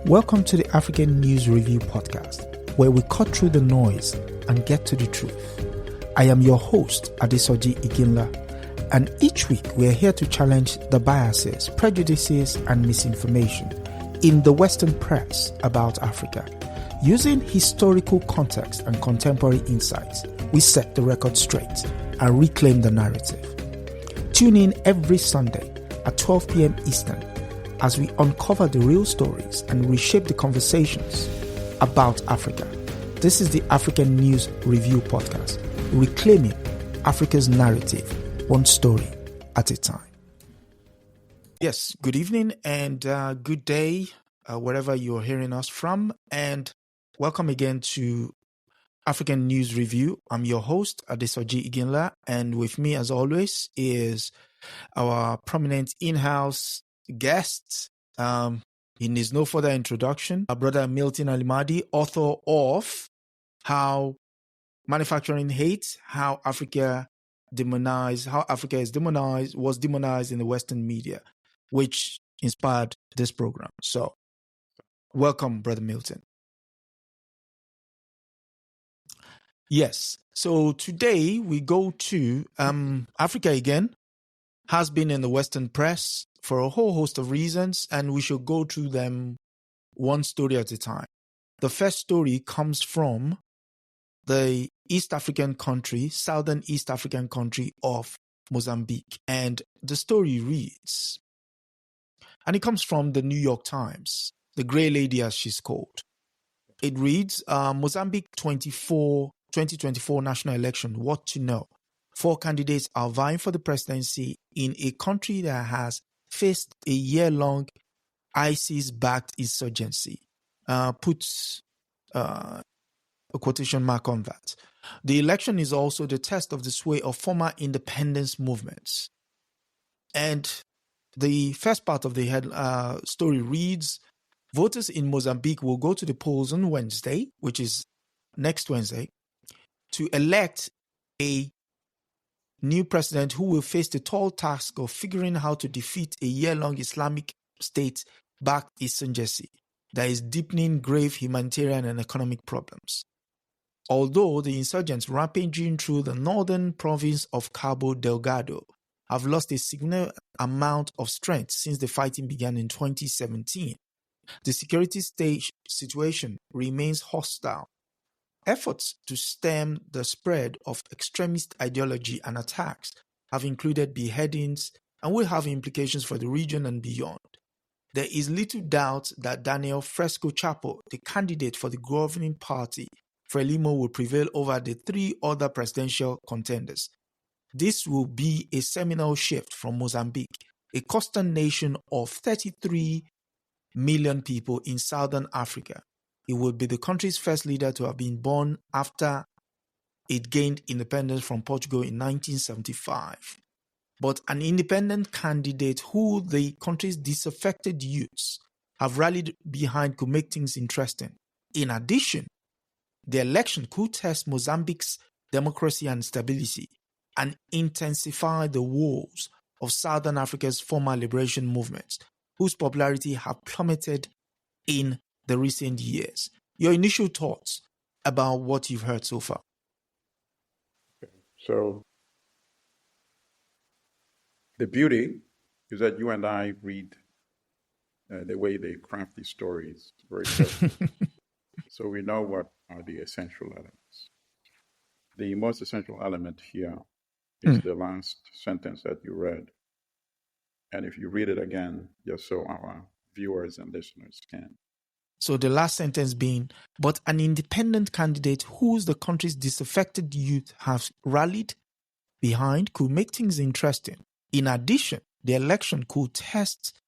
Welcome to the African News Review podcast, where we cut through the noise and get to the truth. I am your host, Adesoji Iginla, and each week we are here to challenge the biases, prejudices, and misinformation in the Western press about Africa. Using historical context and contemporary insights, we set the record straight and reclaim the narrative. Tune in every Sunday at 12 p.m. Eastern as we uncover the real stories and reshape the conversations about Africa. This is the African News Review podcast, reclaiming Africa's narrative, one story at a time. Yes, good evening and good day, wherever you're hearing us from, and welcome again to African News Review. I'm your host, Adesoji Iginla, and with me, as always, is our prominent in-house guest. He needs no further introduction. Our brother Milton Allimadi, author of How Manufacturing Hate, How Africa was demonized in the Western media, which inspired this program. So, welcome, brother Milton. Yes. So today we go to Africa again. Has been in the Western press for a whole host of reasons, and we should go through them one story at a time. The first story comes from the southern East African country of Mozambique, and the story reads, and it comes from the New York Times, the Grey Lady as she's called. It reads, Mozambique 2024 national election, what to know? 4 candidates are vying for the presidency in a country that has faced a year-long ISIS-backed insurgency. Puts a quotation mark on that. The election is also the test of the sway of former independence movements. And the first part of the story reads, voters in Mozambique will go to the polls on Wednesday, which is next Wednesday, to elect a new president who will face the tall task of figuring out how to defeat a year-long Islamic State-backed insurgency that is deepening grave humanitarian and economic problems. Although the insurgents rampaging through the northern province of Cabo Delgado have lost a significant amount of strength since the fighting began in 2017, the security situation remains hostile. Efforts to stem the spread of extremist ideology and attacks have included beheadings and will have implications for the region and beyond. There is little doubt that Daniel Fresco Chapo, the candidate for the governing party, Frelimo, will prevail over the 3 other presidential contenders. This will be a seminal shift from Mozambique, a coastal nation of 33 million people in southern Africa. He would be the country's first leader to have been born after it gained independence from Portugal in 1975. But an independent candidate who the country's disaffected youths have rallied behind could make things interesting. In addition, the election could test Mozambique's democracy and stability and intensify the woes of Southern Africa's former liberation movements, whose popularity have plummeted in the recent years. Your initial thoughts about what you've heard so far? So, the beauty is that you and I read the way they craft these stories very carefully. So we know what are the essential elements. The most essential element here is the last sentence that you read. And if you read it again, just so our viewers and listeners can. So the last sentence being, but an independent candidate whose the country's disaffected youth have rallied behind could make things interesting. In addition, the election could test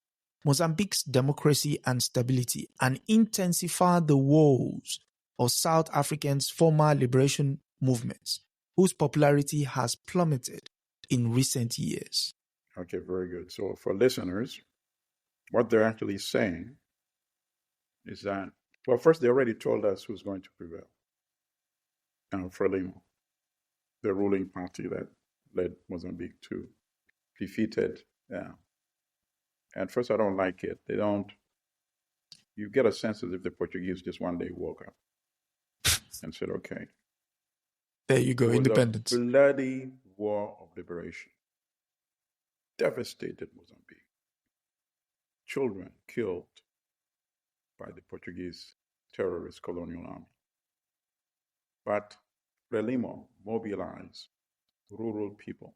Mozambique's democracy and stability and intensify the woes of South Africans' former liberation movements, whose popularity has plummeted in recent years. Okay, very good. So for listeners, what they're actually saying is that, well, first they already told us who's going to prevail. Frelimo, the ruling party that led Mozambique to defeated. At first, I don't like it. They don't you get a sense as if the Portuguese just one day woke up and said, okay. There you go, it was independence. a bloody war of liberation. Devastated Mozambique. Children killed by the Portuguese terrorist colonial army. But Frelimo mobilized rural people.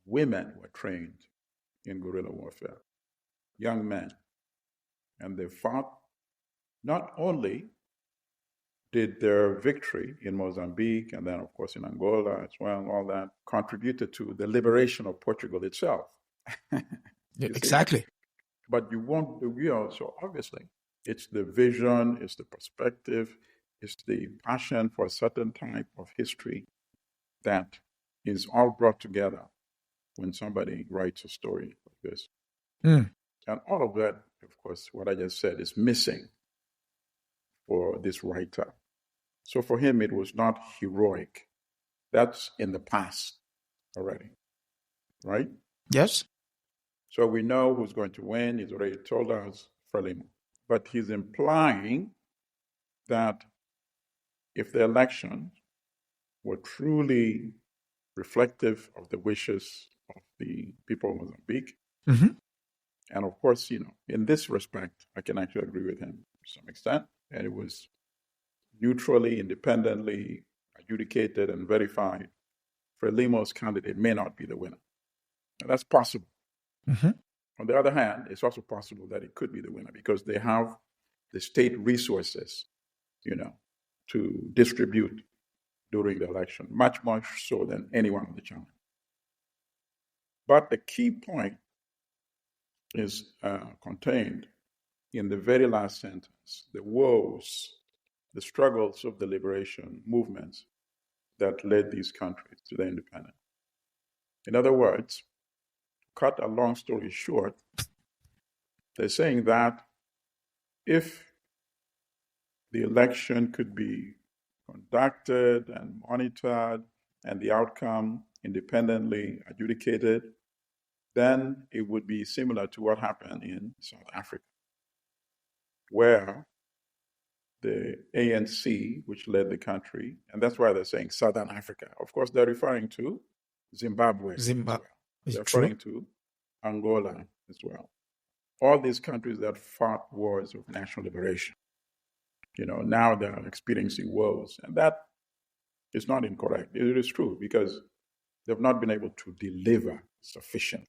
Women were trained in guerrilla warfare, young men. And they fought. Not only did their victory in Mozambique and then, of course, in Angola as well, all that contributed to the liberation of Portugal itself. Exactly. But you won't, so obviously, it's the vision, it's the perspective, it's the passion for a certain type of history that is all brought together when somebody writes a story like this. And all of that, of course, what I just said is missing for this writer. So for him, it was not heroic. That's in the past already, right? Yes. So we know who's going to win. He's already told us, Frelimo. But he's implying that if the elections were truly reflective of the wishes of the people of Mozambique, and of course, in this respect, I can actually agree with him to some extent, and it was neutrally, independently adjudicated and verified, Frelimo's candidate may not be the winner. And that's possible. On the other hand, it's also possible that it could be the winner because they have the state resources, to distribute during the election, much more so than anyone on the channel. But the key point is contained in the very last sentence, the woes, the struggles of the liberation movements that led these countries to their independence. In other words, cut a long story short, they're saying that if the election could be conducted and monitored and the outcome independently adjudicated, then it would be similar to what happened in South Africa, where the ANC, which led the country, and that's why they're saying Southern Africa. Of course, they're referring to Zimbabwe. Zimbabwe. They're referring to Angola as well. All these countries that fought wars of national liberation, now they're experiencing woes. And that is not incorrect. It is true because they've not been able to deliver sufficiently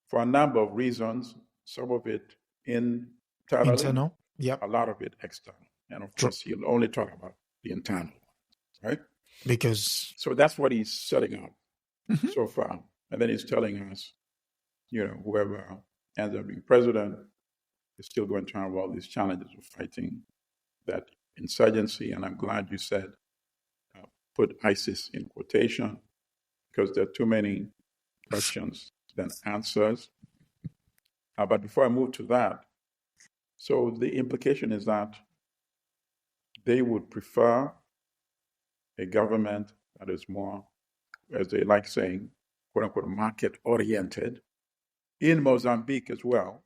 for a number of reasons, some of it internal, yep. A lot of it external. And of course, he'll only talk about the internal ones, right? So that's what he's setting up so far. And then he's telling us, whoever ends up being president is still going to have all these challenges of fighting that insurgency. And I'm glad you said, put ISIS in quotation, because there are too many questions than answers. But before I move to that, so the implication is that they would prefer a government that is more, as they like saying, quote unquote, market-oriented in Mozambique as well.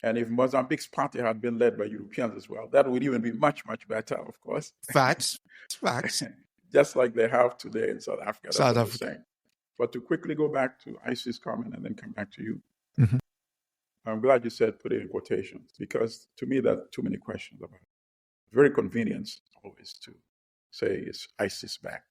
And if Mozambique's party had been led by Europeans as well, that would even be much, much better, of course. Facts. Just like they have today in South Africa. That's South what Africa. I'm saying. But to quickly go back to ISIS comment and then come back to you, I'm glad you said put it in quotations, because to me, there are too many questions about it. Very convenient always to say it's ISIS back.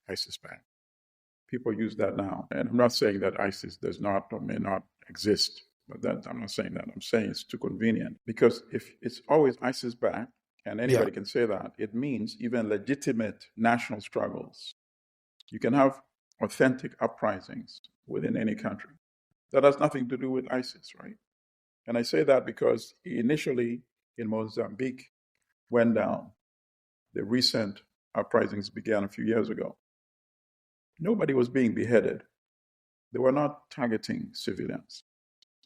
People use that now. And I'm not saying that ISIS does not or may not exist, but I'm not saying that. I'm saying it's too convenient, because if it's always ISIS back, and anybody can say that, it means even legitimate national struggles. You can have authentic uprisings within any country. That has nothing to do with ISIS, right? And I say that because initially in Mozambique went down, the recent uprisings began a few years ago. Nobody was being beheaded. They were not targeting civilians.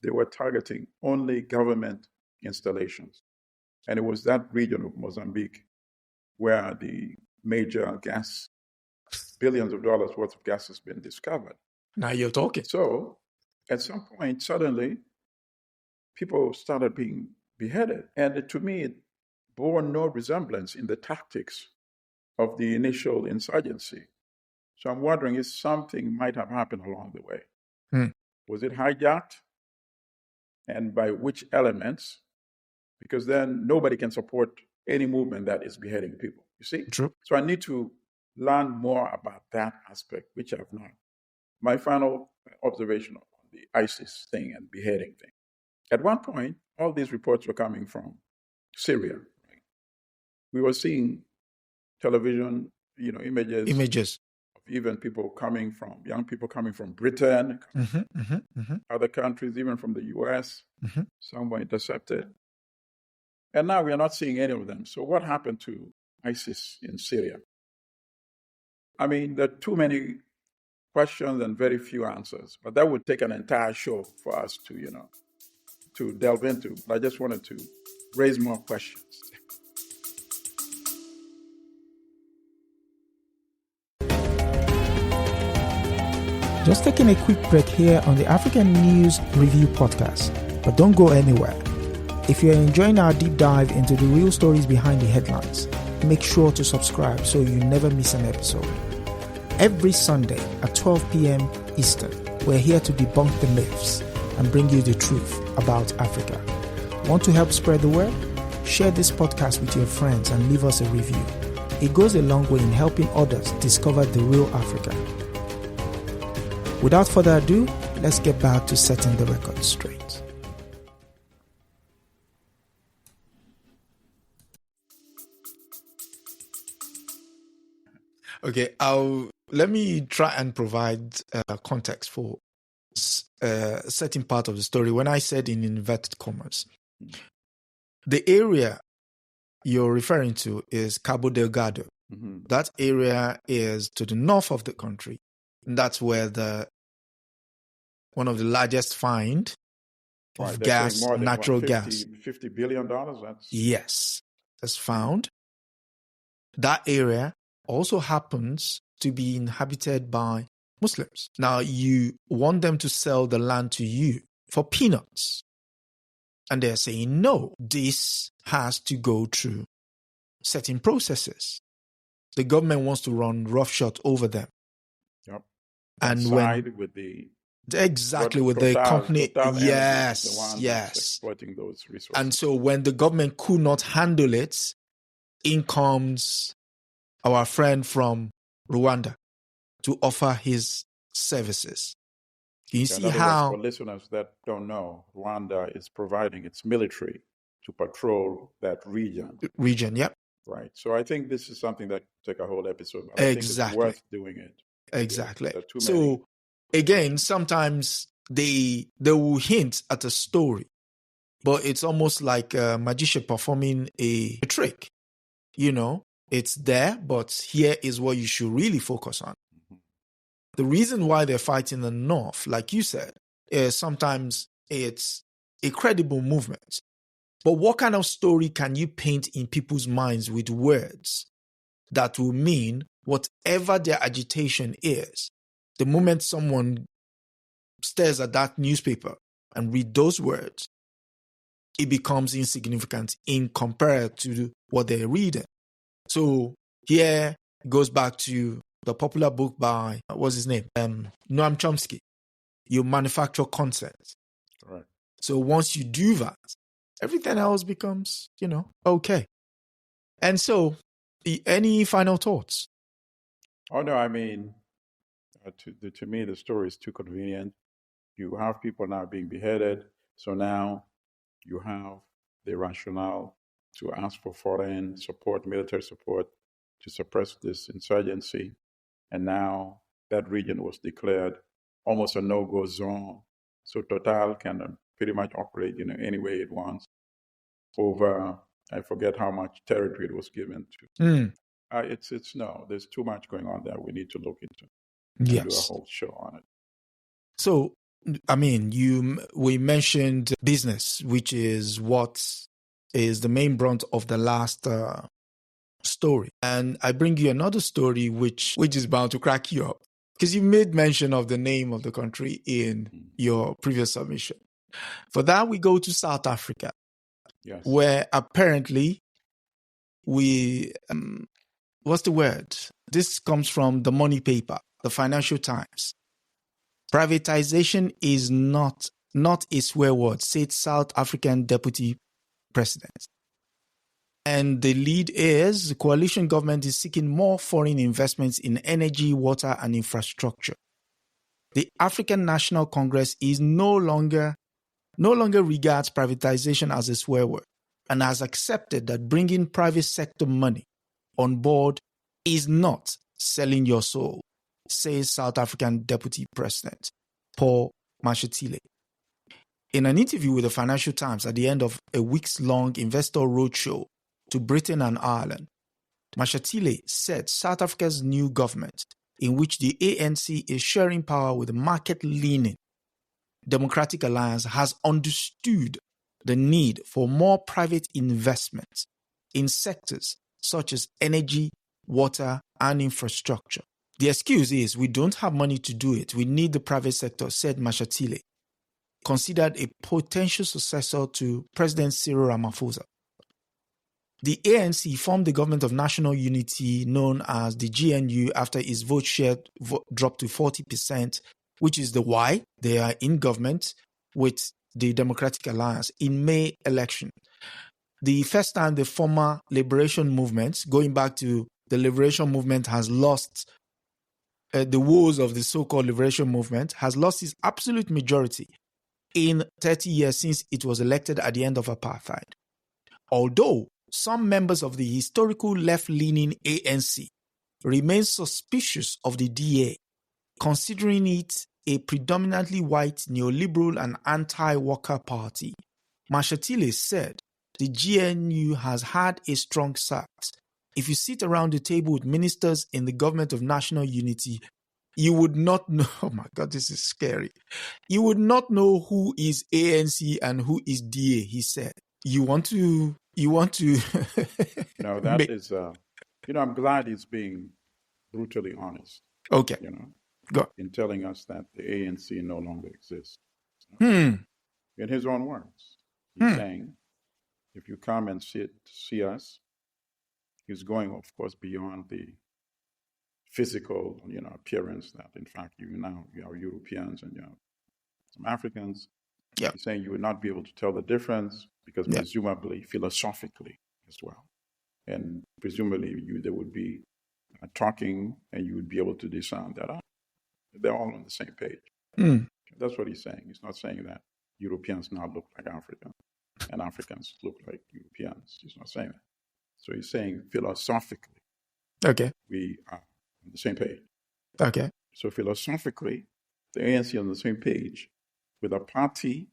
They were targeting only government installations. And it was that region of Mozambique where the major gas, billions of dollars worth of gas has been discovered. Now you're talking. So at some point, suddenly, people started being beheaded. And to me, it bore no resemblance in the tactics of the initial insurgency. So I'm wondering if something might have happened along the way. Was it hijacked? And by which elements? Because then nobody can support any movement that is beheading people, you see? True. So I need to learn more about that aspect, which I've not. My final observation on the ISIS thing and beheading thing. At one point, all these reports were coming from Syria. Right? We were seeing television, images of even young people coming from Britain, other countries, even from the US. Some were intercepted. And now we are not seeing any of them. So what happened to ISIS in Syria? I mean, there are too many questions and very few answers, but that would take an entire show for us to delve into. But I just wanted to raise more questions. Just taking a quick break here on the African News Review podcast, but don't go anywhere. If you're enjoying our deep dive into the real stories behind the headlines, make sure to subscribe so you never miss an episode. Every Sunday at 12 p.m. Eastern, we're here to debunk the myths and bring you the truth about Africa. Want to help spread the word? Share this podcast with your friends and leave us a review. It goes a long way in helping others discover the real Africa. Without further ado, let's get back to setting the record straight. Okay, let me try and provide context for a certain part of the story. When I said in inverted commas, the area you're referring to is Cabo Delgado. That area is to the north of the country. And that's where one of the largest find of gas, natural gas. $50 billion? Yes, that's found. That area also happens to be inhabited by Muslims. Now, you want them to sell the land to you for peanuts. And they're saying, no, this has to go through certain processes. The government wants to run roughshod over them. Yep. And side with the company. Total yes, the one yes. Exploiting those resources. And so when the government could not handle it, in comes our friend from Rwanda to offer his services. Can you see how... For listeners that don't know, Rwanda is providing its military to patrol that region. Yep. Right. So I think this is something that take a whole episode. But I think it's worth doing it. Exactly. So again, sometimes they will hint at a story, but it's almost like a magician performing a trick. It's there, but here is what you should really focus on. The reason why they're fighting the North, like you said, is sometimes it's a credible movement. But what kind of story can you paint in people's minds with words that will mean whatever their agitation is? The moment someone stares at that newspaper and read those words, it becomes insignificant in compared to what they're reading. So here it goes back to the popular book by, what's his name? Noam Chomsky. You manufacture content. Right. So once you do that, everything else becomes, okay. And so, any final thoughts? Oh, no, I mean, to me, the story is too convenient. You have people now being beheaded. So now you have the rationale to ask for foreign support, military support, to suppress this insurgency. And now that region was declared almost a no-go zone. So Total can pretty much operate any way it wants over, I forget how much territory it was given to. There's too much going on there we need to look into and do a whole show on it. So, I mean, we mentioned business, which is what is the main brunt of the last story. And I bring you another story which is bound to crack you up, because you made mention of the name of the country in your previous submission. For that, we go to South Africa. Yes. where apparently we, what's the word? This comes from the money paper, the Financial Times. Privatization is not a swear word, said South African Deputy President. And the lead is the coalition government is seeking more foreign investments in energy, water, and infrastructure. The African National Congress is no longer regards privatization as a swear word and has accepted that bringing private sector money on board is not selling your soul, says South African Deputy President Paul Mashatile. In an interview with the Financial Times at the end of a weeks-long investor roadshow to Britain and Ireland, Mashatile said South Africa's new government, in which the ANC is sharing power with the market-leaning Democratic Alliance, has understood the need for more private investments in sectors such as energy, water, and infrastructure. The excuse is we don't have money to do it. We need the private sector, said Mashatile, considered a potential successor to President Cyril Ramaphosa. The ANC formed the Government of National Unity, known as the GNU, after its vote share dropped to 40%, which is the why they are in government with the Democratic Alliance in May election. The first time the former liberation movement, going back to the liberation movement, has lost the woes of the so-called liberation movement, has lost its absolute majority in 30 years since it was elected at the end of apartheid. Although some members of the historical left-leaning ANC remain suspicious of the DA, considering it a predominantly white neoliberal and anti-worker party, Mashatile said the GNU has had a strong start. If you sit around the table with ministers in the Government of National Unity, you would not know, oh my God, this is scary. You would not know who is ANC and who is DA, he said. You want to No, that is, I'm glad he's being brutally honest. Okay. Go. In telling us that the ANC no longer exists. In his own words, he's saying, if you come and see us, he's going, of course, beyond the physical, appearance that, in fact, you are Europeans and you are some Africans. Yeah. He's saying you would not be able to tell the difference because presumably, philosophically as well. And presumably, there would be talking and you would be able to discern that they're all on the same page. That's what he's saying. He's not saying that Europeans now look like Africans and Africans look like Europeans. He's not saying that. So he's saying philosophically, we are on the same page. Okay. So philosophically, the ANC is on the same page with a party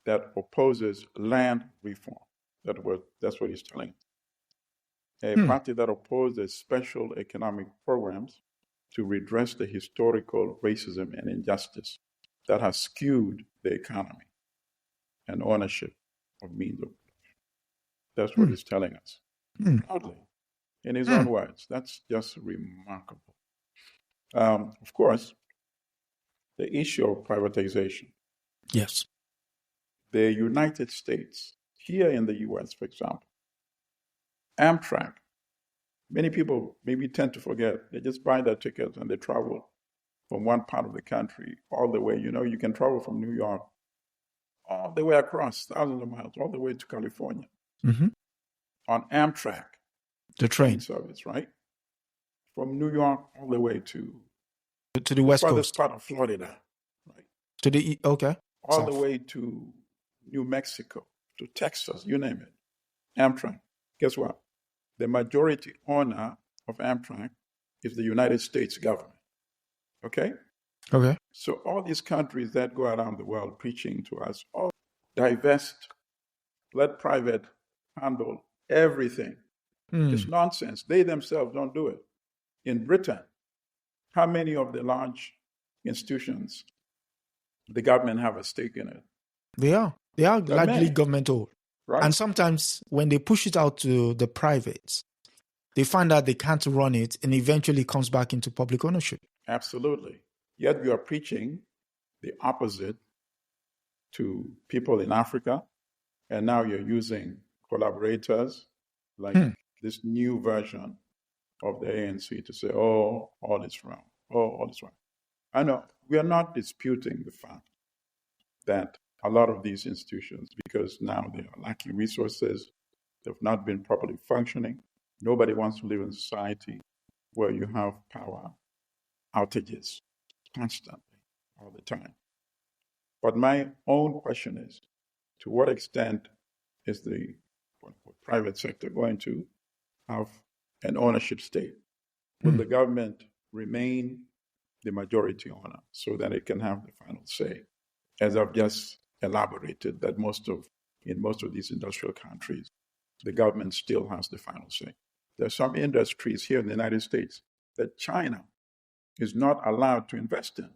that opposes land reform. That's what he's telling us. A party that opposes special economic programs to redress the historical racism and injustice that has skewed the economy and ownership of means of production. That's what he's telling us. Proudly. In his own words. That's just remarkable. Of course, the issue of privatization. Yes. The United States, here in the U.S., for example, Amtrak, many people maybe tend to forget. They just buy their tickets and they travel from one part of the country all the way. You can travel from New York all the way across thousands of miles, all the way to California on Amtrak. The train service, right? From New York all the way to the West Coast. part of Florida, right? To the, okay. All South. the way to New Mexico, to Texas, you name it. Amtrak. Guess what? The majority owner of Amtrak is the United States government. Okay? Okay. So all these countries that go around the world preaching to us, divest, let private handle everything. It's nonsense. They themselves don't do it. In Britain, how many of the large institutions, the government have a stake in it? They are largely governmental. Right. And sometimes when they push it out to the privates, they find out they can't run it and eventually comes back into public ownership. Absolutely. Yet you are preaching the opposite to people in Africa, And now you're using collaborators like this new version of the ANC to say, oh, all is wrong. Oh, all is wrong. I know we are not disputing the fact that a lot of these institutions, because now they are lacking resources, they've not been properly functioning. Nobody wants to live in a society where you have power outages constantly, all the time. But my own question is, to what extent is the private sector going to have an ownership stake? Will the government remain the majority owner so that it can have the final say? As I've just elaborated, that in most of these industrial countries, the government still has the final say. There are some industries here in the United States that China is not allowed to invest in.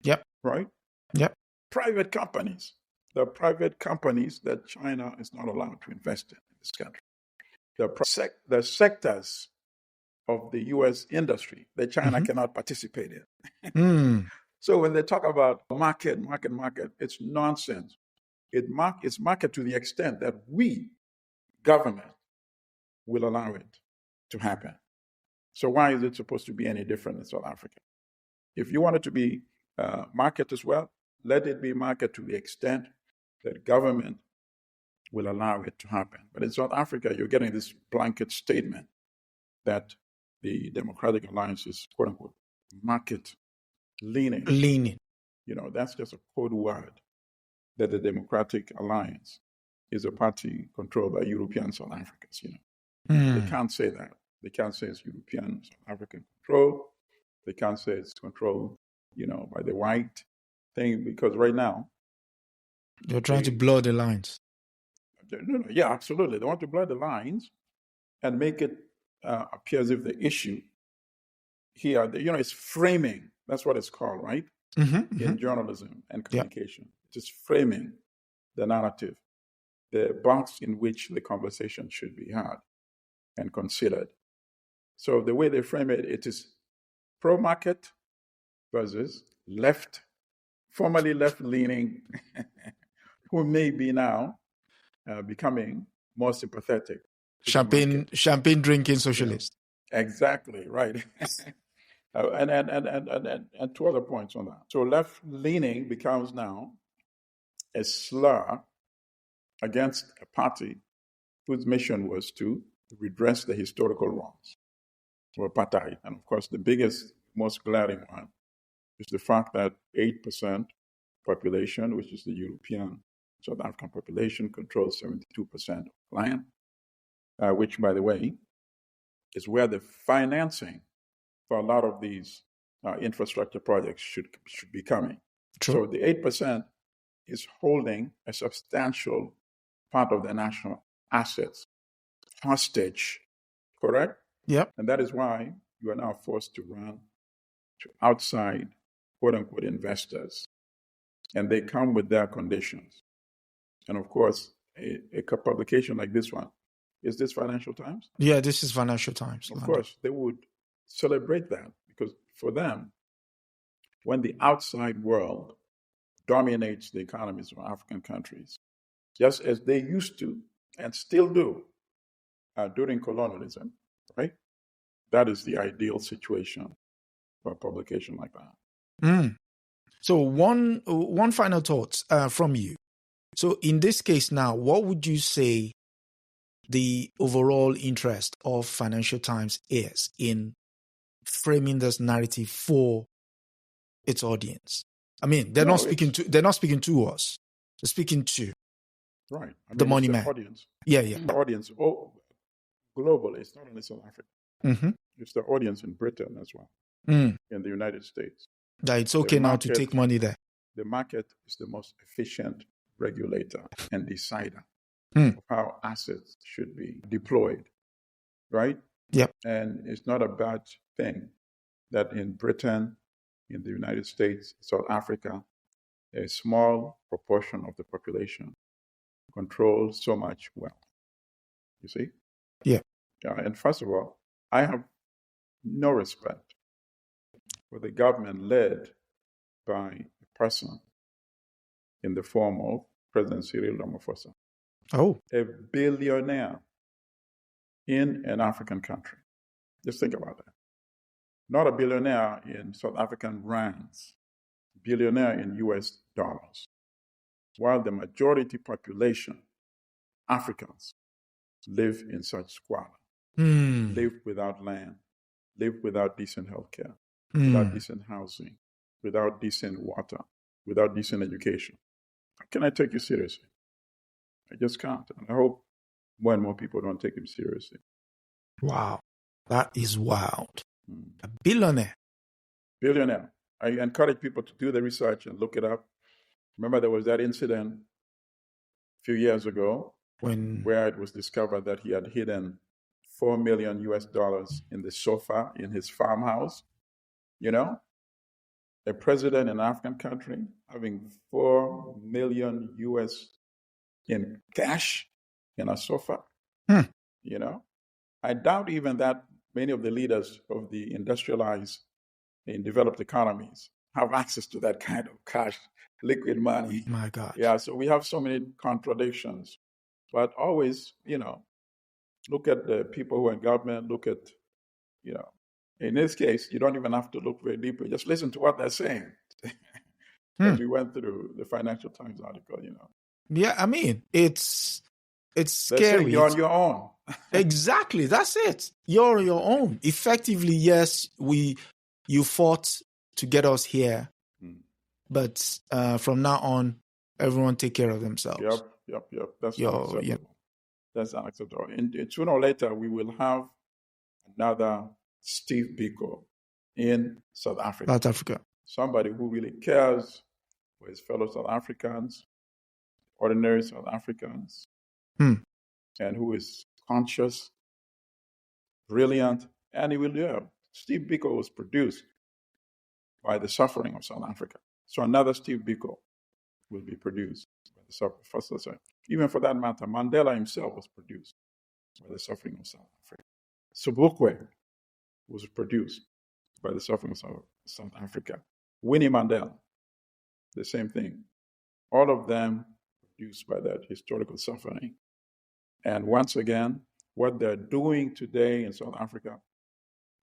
Yep. Right? Yep. Private companies. There are private companies that China is not allowed to invest in this country. There are sectors of the U.S. industry that China cannot participate in. So when they talk about market, it's nonsense. It's market to the extent that we, government, will allow it to happen. So why is it supposed to be any different in South Africa? If you want it to be market as well, let it be market to the extent that government will allow it to happen. But in South Africa, you're getting this blanket statement that the Democratic Alliance is, quote unquote, market leaning. That's just a code word that the Democratic Alliance is a party controlled by European South Africans. They can't say that. They can't say it's European South African control. They can't say it's controlled, by the white thing, because right now they're trying to blur the lines. No, yeah, absolutely. They want to blur the lines and make it appear as if the issue here, it's framing. That's what it's called, right? In journalism and communication. Just framing the narrative, the box in which the conversation should be had and considered. So the way they frame it, it is pro-market versus left, formerly left-leaning, who may be now becoming more sympathetic. Champagne drinking socialist. Exactly, right. And two other points on that. So left-leaning becomes now a slur against a party whose mission was to redress the historical wrongs of apartheid. And of course, the biggest, most glaring one is the fact that 8% population, which is the European South African population, controls 72% of land, which, by the way, is where the financing for a lot of these infrastructure projects should be coming. True. So the 8% is holding a substantial part of the national assets hostage, correct? Yep. And that is why you are now forced to run to outside, quote-unquote, investors. And they come with their conditions. And of course, a publication like this one, is this Financial Times? Yeah, this is Financial Times. Of course, they would celebrate that, because for them, when the outside world dominates the economies of African countries, just as they used to and still do during colonialism, right? That is the ideal situation for a publication like that. So one final thought from you. So in this case now, what would you say the overall interest of Financial Times is in framing this narrative for its audience? I mean, they're not speaking to us. They're speaking to the money man. Audience. Yeah. The audience globally. It's not only South Africa. It's the audience in Britain as well, in the United States. That it's okay now to take money there. The market is the most efficient regulator and decider of how assets should be deployed, right? Yep. And it's not a bad thing that in Britain, in the United States, South Africa, a small proportion of the population controls so much wealth. You see? Yeah. And first of all, I have no respect for the government led by a person in the form of President Cyril Ramaphosa. Oh. A billionaire in an African country. Just think about that. Not a billionaire in South African rands, billionaire in US dollars. While the majority population, Africans, live in such squalor, live without land, live without decent healthcare, without decent housing, without decent water, without decent education. How can I take you seriously? I just can't. And I hope more and more people don't take him seriously. Wow. That is wild. A billionaire. Billionaire. I encourage people to do the research and look it up. Remember, there was that incident a few years ago where it was discovered that he had hidden $4 million in the sofa in his farmhouse. You know, a president in an African country having $4 million in cash in a sofa. You know, I doubt even that many of the leaders of the industrialized and developed economies have access to that kind of cash, liquid money. My God. Yeah, so we have so many contradictions. But always, you know, look at the people who are in government, look at, you know, in this case, you don't even have to look very deeply. Just listen to what they're saying. As we went through the Financial Times article, you know. Yeah, I mean, it's They're scary. saying you're on your own. Exactly. That's it. You're on your own. Effectively, yes, you fought to get us here. But from now on, everyone take care of themselves. Yep. That's unacceptable. Yep. That's unacceptable. And sooner or later, we will have another Steve Biko in South Africa. South Africa. Somebody who really cares for his fellow South Africans, ordinary South Africans, and who is conscious, brilliant, and he will do it. Steve Biko was produced by the suffering of South Africa. So another Steve Biko will be produced by the suffering. Even for that matter, Mandela himself was produced by the suffering of South Africa. Sobukwe was produced by the suffering of South Africa. Winnie Mandela, the same thing. All of them produced by that historical suffering. And once again, what they're doing today in South Africa,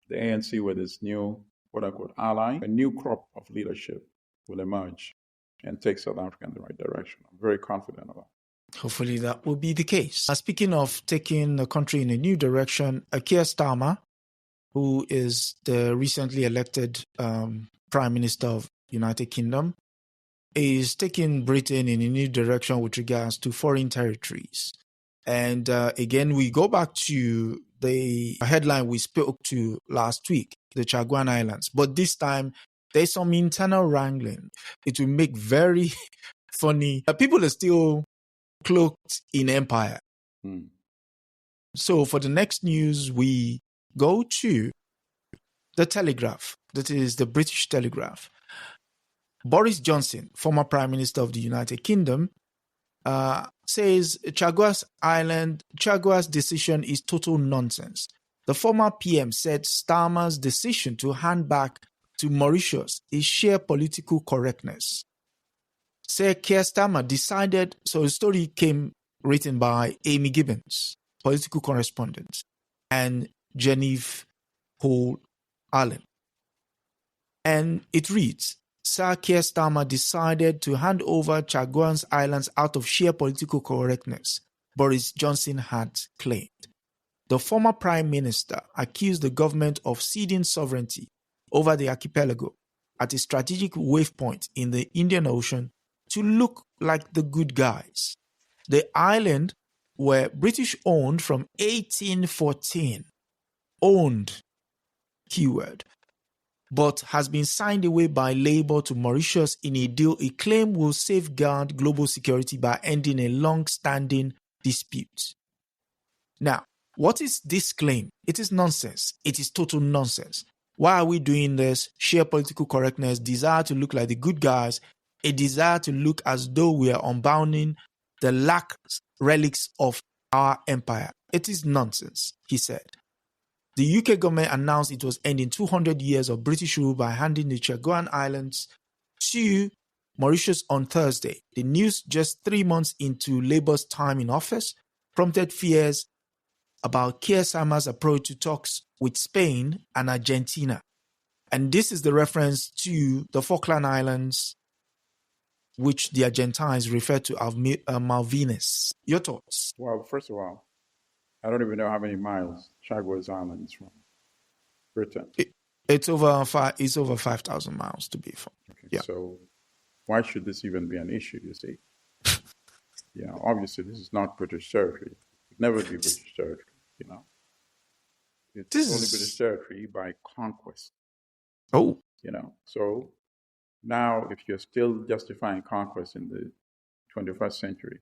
the ANC with its new, quote-unquote, ally, a new crop of leadership will emerge and take South Africa in the right direction. I'm very confident about it. Hopefully that will be the case. Speaking of taking the country in a new direction, Keir Starmer, who is the recently elected Prime Minister of the United Kingdom, is taking Britain in a new direction with regards to foreign territories. And again, we go back to the headline we spoke to last week, the Chagos Islands. But this time, there's some internal wrangling. It will make very funny. People are still cloaked in empire. So for the next news, we go to the Telegraph. That is the British Telegraph. Boris Johnson, former Prime Minister of the United Kingdom, says Chagos decision is total nonsense. The former PM said Starmer's decision to hand back to Mauritius is sheer political correctness. Sir Keir Starmer decided, so the story came written by Amy Gibbons, political correspondent, and Genevieve Hall Allen. And it reads, Sir Keir Starmer decided to hand over Chagos Islands out of sheer political correctness, Boris Johnson had claimed. The former Prime Minister accused the government of ceding sovereignty over the archipelago at a strategic wave point in the Indian Ocean to look like the good guys. The island were British owned from 1814. Owned, keyword. But has been signed away by Labour to Mauritius in a deal it claimed will safeguard global security by ending a long-standing dispute. Now, what is this claim? It is nonsense. It is total nonsense. Why are we doing this? Sheer political correctness, desire to look like the good guys, a desire to look as though we are unbounding the relics of our empire. It is nonsense, he said. The UK government announced it was ending 200 years of British rule by handing the Chagos Islands to Mauritius on Thursday. The news, just 3 months into Labour's time in office, prompted fears about Keir Starmer's approach to talks with Spain and Argentina. And this is the reference to the Falkland Islands, which the Argentines refer to as Malvinas. Your thoughts? Well, first of all, I don't even know how many miles Chagos Islands from Britain. It's over 5,000 miles to be fair. Okay, yeah. So why should this even be an issue, you see? Obviously this is not British territory. It would never be British territory, It's only British territory by conquest. Oh. So now if you're still justifying conquest in the 21st century,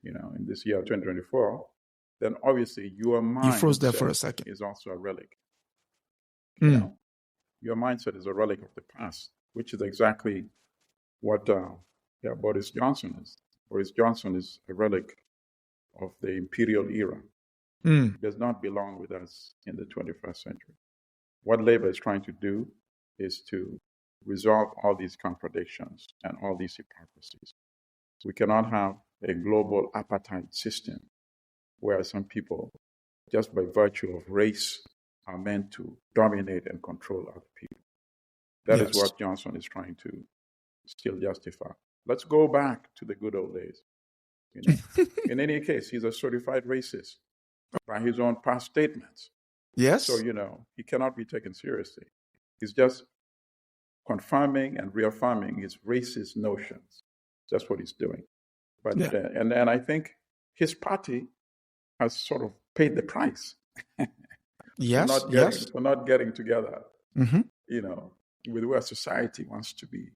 in this year 2024, then obviously your mind you froze there for a second. Is also a relic. Mm. Your mindset is a relic of the past, which is exactly what Boris Johnson is. Boris Johnson is a relic of the imperial era. Mm. He does not belong with us in the 21st century. What Labour is trying to do is to resolve all these contradictions and all these hypocrisies. We cannot have a global apartheid system where some people, just by virtue of race, are meant to dominate and control other people. That is what Johnson is trying to still justify. Let's go back to the good old days. In any case, he's a certified racist by his own past statements. Yes. So, he cannot be taken seriously. He's just confirming and reaffirming his racist notions. That's what he's doing. But and I think his party has sort of paid the price. For not getting together, with where society wants to be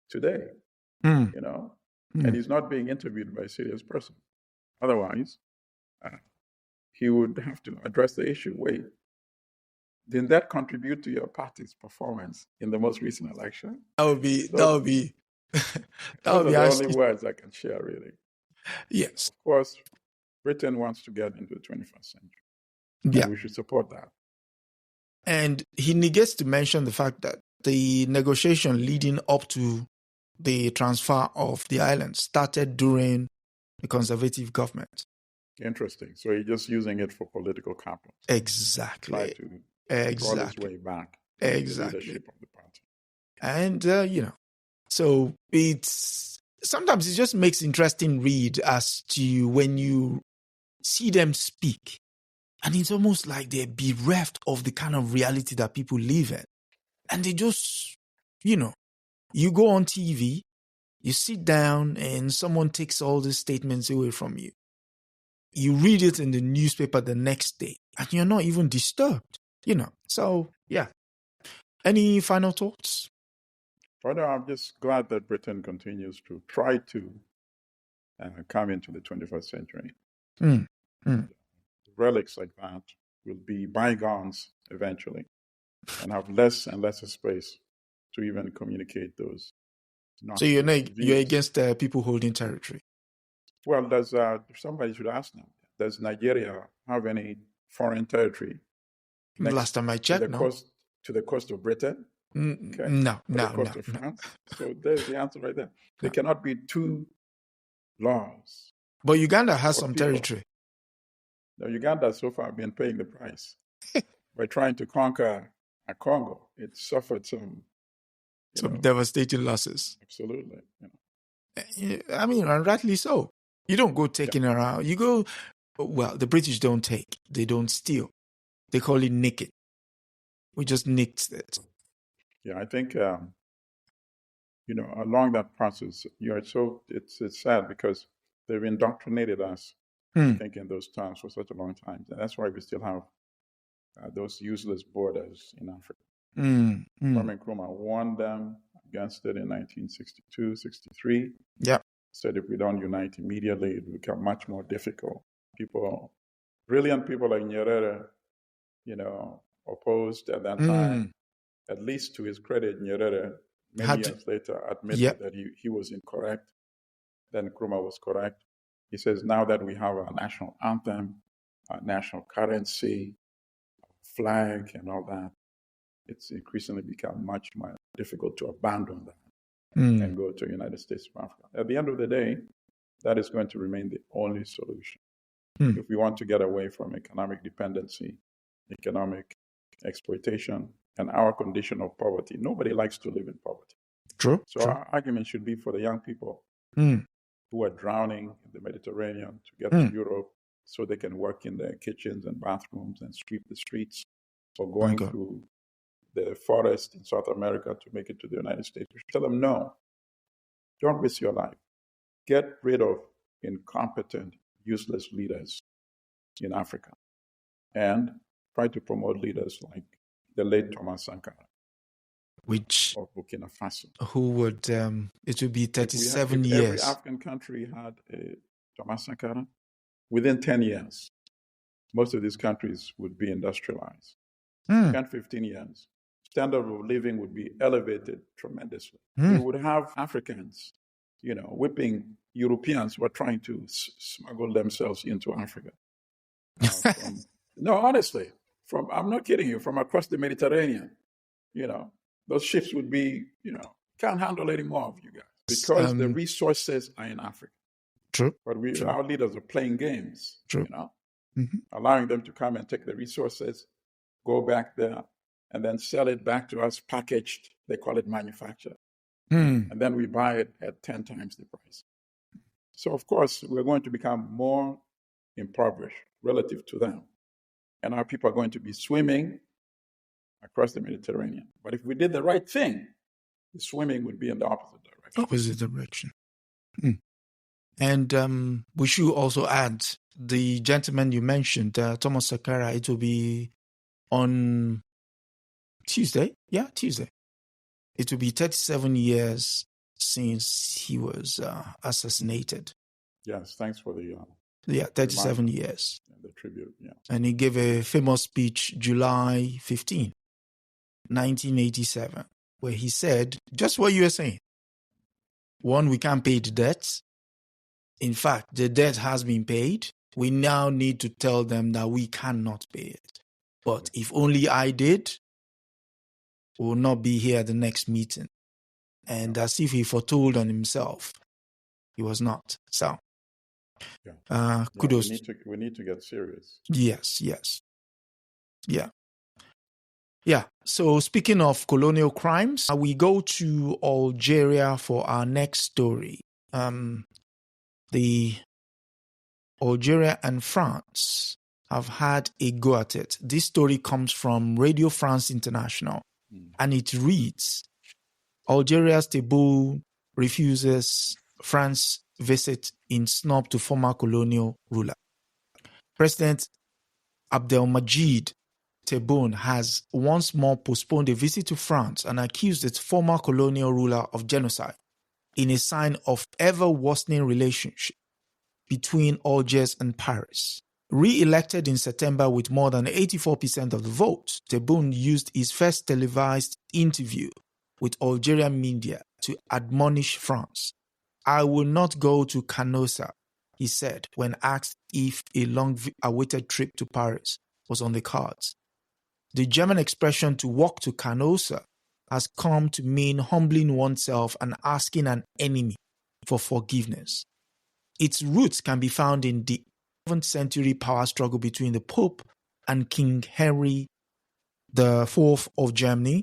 today, and he's not being interviewed by a serious person. Otherwise, he would have to address the issue. Wait, didn't that contribute to your party's performance in the most recent election? That would be the only words I can share, really. Yes. Of course, Britain wants to get into the 21st century. Yeah. And we should support that. And he neglects to mention the fact that the negotiation leading up to the transfer of the islands started during the Conservative government. Interesting. So he's just using it for political capital. Exactly. Try to crawl his way back to the leadership of the party. And, so sometimes it just makes interesting read as to when you see them speak. And it's almost like they're bereft of the kind of reality that people live in. And they just, you go on TV, you sit down and someone takes all these statements away from you. You read it in the newspaper the next day and you're not even disturbed, So, yeah. Any final thoughts? Well, no, I'm just glad that Britain continues to try to come into the 21st century. Relics like that will be bygones eventually and have less and lesser space to even communicate those. So you're against people holding territory? Well, somebody should ask now, does Nigeria have any foreign territory? Last time I checked, to the coast of Britain? Okay. No. Coast of France? So there's the answer right there. There cannot be two laws. But Uganda has some territory. Now, Uganda has so far been paying the price by trying to conquer Congo. It suffered some devastating losses. Absolutely. I mean, and rightly so. You don't go taking around. You go, well, the British don't take. They don't steal. They call it nicking. We just nicked it. Yeah, I think, along that process, it's sad because they've indoctrinated us thinking those terms for such a long time. And that's why we still have those useless borders in Africa. Kwame Nkrumah warned them against it in 1962, 63. Yeah. Said if we don't unite immediately, it will become much more difficult. Brilliant people like Nyerere, opposed at that time. At least to his credit, Nyerere, many years later, admitted that he was incorrect. Then Nkrumah was correct. He says, now that we have our national anthem, our national currency, flag, and all that, it's increasingly become much more difficult to abandon that. and go to the United States of Africa. At the end of the day, that is going to remain the only solution. If we want to get away from economic dependency, economic exploitation, and our condition of poverty. Nobody likes to live in poverty. True. So our argument should be for the young people who are drowning in the Mediterranean to get to Europe so they can work in their kitchens and bathrooms and sweep the streets, or going through the forest in South America to make it to the United States. We should tell them, no, don't risk your life. Get rid of incompetent, useless leaders in Africa and try to promote leaders like the late Thomas Sankara, which of Burkina Faso. Who would, it would be 37 if years. Every African country had a Thomas Sankara. Within 10 years, most of these countries would be industrialized. 10, 15 years, standard of living would be elevated tremendously. We would have Africans, whipping Europeans who are trying to smuggle themselves into Africa. No, honestly, I'm not kidding you, from across the Mediterranean, those ships would be, can't handle any more of you guys because the resources are in Africa. True. But our leaders are playing games, True. Allowing them to come and take the resources, go back there, and then sell it back to us packaged. They call it manufactured. And then we buy it at 10 times the price. So, of course, we're going to become more impoverished relative to them. And our people are going to be swimming across the Mediterranean. But if we did the right thing, the swimming would be in the opposite direction. And we should also add the gentleman you mentioned, Thomas Sankara. It will be on Tuesday. Yeah, Tuesday. It will be 37 years since he was assassinated. Yes, thanks for the 37 years. And the tribute, yeah. And he gave a famous speech July 15, 1987, where he said just what you were saying. One, we can't pay the debts. In fact, the debt has been paid. We now need to tell them that we cannot pay it. But if only I did, we will not be here at the next meeting. And as if he foretold on himself, he was not. So, kudos. We need to get serious. Yes. Yeah. So speaking of colonial crimes, we go to Algeria for our next story. The Algeria and France have had a go at it. This story comes from Radio France International, and it reads, Algeria's Tebboune refuses France visit in snub to former colonial ruler. President Abdelmajid Tebboune has once more postponed a visit to France and accused its former colonial ruler of genocide in a sign of ever-worsening relationship between Algiers and Paris. Re-elected in September with more than 84% of the vote, Tebboune used his first televised interview with Algerian media to admonish France. I will not go to Canossa, he said when asked if a long-awaited trip to Paris was on the cards. The German expression to walk to Canossa has come to mean humbling oneself and asking an enemy for forgiveness. Its roots can be found in the 11th century power struggle between the Pope and King Henry IV of Germany.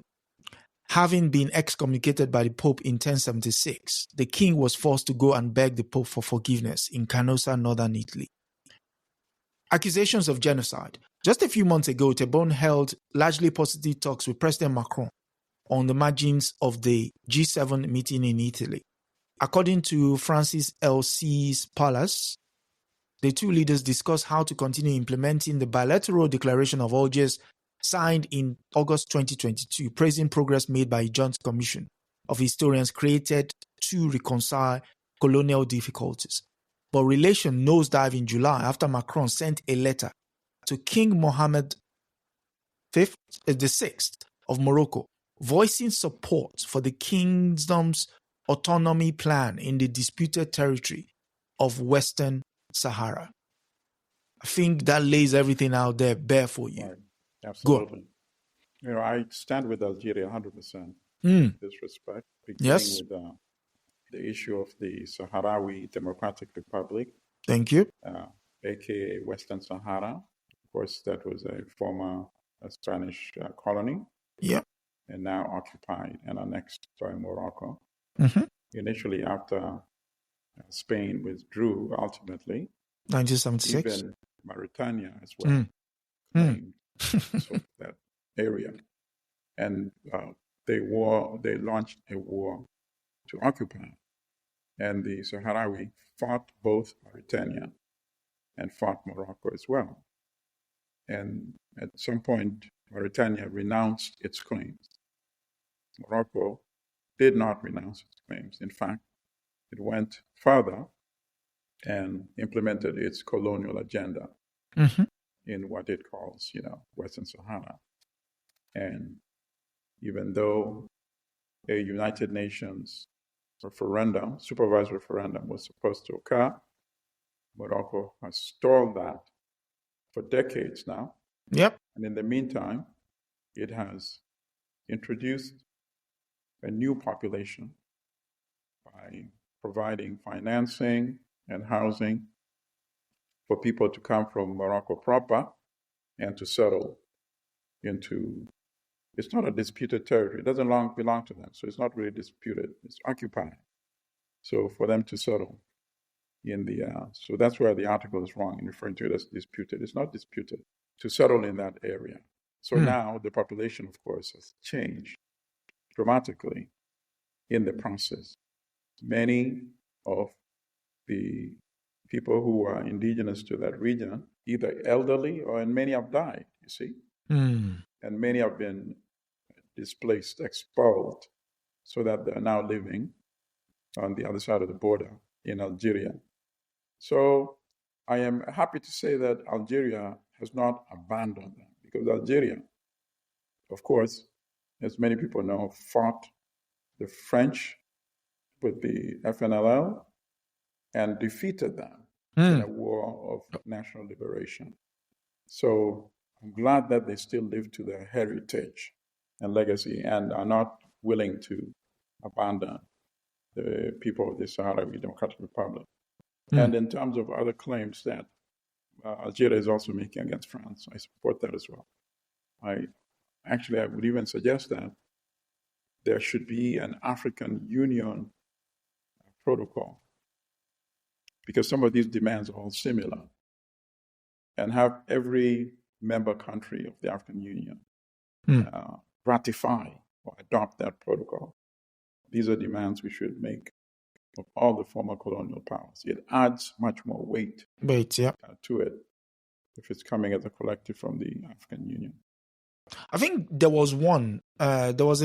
Having been excommunicated by the Pope in 1076, the king was forced to go and beg the Pope for forgiveness in Canossa, northern Italy. Accusations of genocide. Just a few months ago, Tebboune held largely positive talks with President Macron on the margins of the G7 meeting in Italy. According to Francis Elsie's Palace, the two leaders discussed how to continue implementing the bilateral declaration of Algiers signed in August 2022, praising progress made by a joint commission of historians created to reconcile colonial difficulties. But relations nosedived in July after Macron sent a letter to King Mohammed VI of Morocco, voicing support for the kingdom's autonomy plan in the disputed territory of Western Sahara. I think that lays everything out there bare for you. Right. Absolutely. I stand with Algeria 100%. Mm. this respect, beginning Yes. with the issue of the Sahrawi Democratic Republic, Thank you. aka Western Sahara. Of course, that was a former Spanish colony, Yeah. and now occupied and annexed by Morocco. Mm-hmm. Initially, after Spain withdrew, ultimately, 1976. even Mauritania as well Mm. claimed so that area, and they launched a war to occupy, and the Sahrawi fought both Mauritania and fought Morocco as well. And at some point, Mauritania renounced its claims. Morocco did not renounce its claims. In fact, it went further and implemented its colonial agenda Mm-hmm. in what it calls, Western Sahara. And even though a United Nations referendum, supervised referendum, was supposed to occur, Morocco has stalled that for decades now. Yep. And in the meantime, it has introduced a new population by providing financing and housing for people to come from Morocco proper and to settle into, it's not a disputed territory. It doesn't belong to them. So it's not really disputed. It's occupied. So for them to settle in the, so that's where the article is wrong in referring to it as disputed. It's not disputed. To settle in that area. So now the population, of course, has changed dramatically in the process. Many of the people who are indigenous to that region, either elderly or, and many have died, you see. Mm. And many have been displaced, expelled, so that they're now living on the other side of the border in Algeria. So I am happy to say that Algeria has not abandoned them, because Algeria, of course, as many people know, fought the French with the FNLL and defeated them in a war of national liberation. So I'm glad that they still live to their heritage and legacy and are not willing to abandon the people of the Sahrawi Democratic Republic. And in terms of other claims that Algeria is also making against France, I support that as well. I would even suggest that there should be an African Union protocol, because some of these demands are all similar, and have every member country of the African Union ratify or adopt that protocol. These are demands we should make of all the former colonial powers. It adds much more weight to it if it's coming as a collective from the African Union. I think there was a